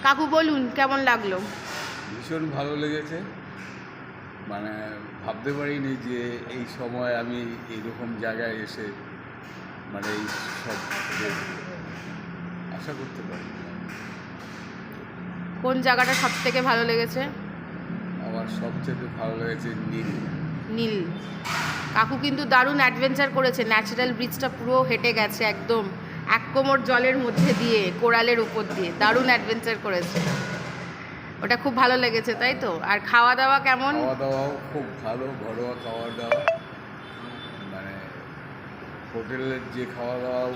কাকু বলুন কেমন লাগলো? ভীষণ ভালো লেগেছে। মানে ভাবতে পারিনি যে এই সময় আমি এইরকম জায়গায় এসে মানে এই সব আশা করতে পারি। কোন জায়গাটা সব থেকে ভালো লেগেছে? আমার সবচেয়ে ভালো লেগেছে নীল। নীল। কাকু কিন্তু দারুণ অ্যাডভেঞ্চার করেছে, ন্যাচারাল ব্রিজটা পুরো হেঁটে গেছে একদম এক কোমর জলের মধ্যে দিয়ে, কোরালের উপর দিয়ে দারুণ অ্যাডভেঞ্চার করেছে। ওটা খুব ভালো লেগেছে তাই তো? আর খাওয়া দাওয়া কেমন? খাওয়া দাওয়াও খুব ভালো, ঘরোয়া খাওয়া দাওয়া। মানে হোটেলের যে খাওয়া দাওয়া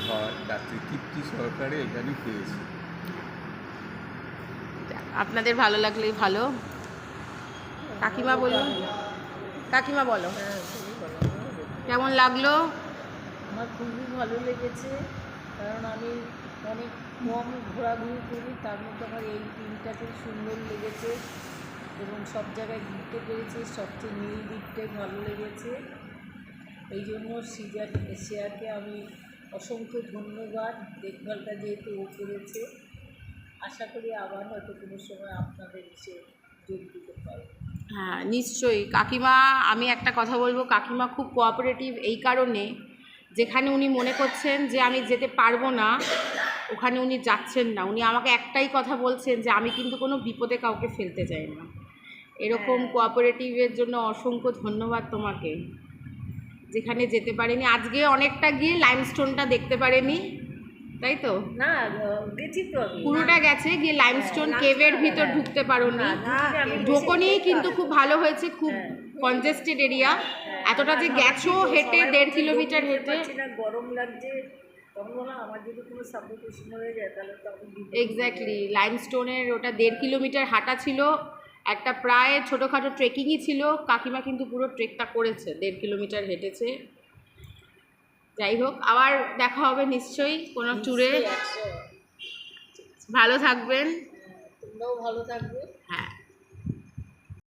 হয় রাত্রি তৃপ্তি সহকারে এখানে পেয়েছি। আপনাদের ভালো লাগলেই ভালো। কাকিমা বলুন, কাকিমা বলো কেমন লাগলো? আমার খুবই ভালো লেগেছে, কারণ আমি অনেক কম ঘোরাঘুরি করি, তার মধ্যে আমার এই দিনটা খুব সুন্দর লেগেছে এবং সব জায়গায় ঘুরতে পেরেছি। সবচেয়ে নীল দিকটাই ভালো লেগেছে। এই জন্য শেয়ারকে আমি অসংখ্য ধন্যবাদ। দেখভালটা যেহেতু ও করেছে, আশা করি আবার হয়তো কোনো সময় আপনাদের এসে যোগ দিতে পারবো। হ্যাঁ নিশ্চয়ই কাকিমা, আমি একটা কথা বলবো, কাকিমা খুব কোঅপারেটিভ এই কারণে, যেখানে উনি মনে করছেন যে আমি যেতে পারবো না ওখানে উনি যাচ্ছেন না। উনি আমাকে একটাই কথা বলছেন যে আমি কিন্তু কোনো বিপদে কাউকে ফেলতে চাই না। এরকম কোঅপারেটিভের জন্য অসংখ্য ধন্যবাদ তোমাকে। যেখানে যেতে পারেনি, আজকে অনেকটা গিয়ে লাইমস্টোনটা দেখতে পারেনি তাই তো? না, গেছি তো আমি। পুরোটা গেছে, গিয়ে লাইমস্টোন কেভের ভিতর ঢুকতে পারোনি। ঢোকনি কিন্তু খুব ভালো হয়েছে, খুব কনজেস্টেড এরিয়া। এতটা যে গেছো হেঁটে 1.5 কিলোমিটার হেঁটে, গরম লাগছে, তখন বললাম আমার যদি কোনো সাপোর্টেশন হয়ে যায় তাহলে তো আমি এক্স্যাক্টলি লাইমস্টোনের ওটা 1.5 কিলোমিটার হাঁটা ছিল, একটা প্রায় ছোটোখাটো ট্রেকিংই ছিল। কাকিমা কিন্তু পুরো ট্রেকটা করেছে, 1.5 কিলোমিটার হেঁটেছে। যাই হোক, আবার দেখা হবে নিশ্চয়ই কোনো ট্যুরে। ভালো থাকবেন। তোমরাও ভালো থাকবে।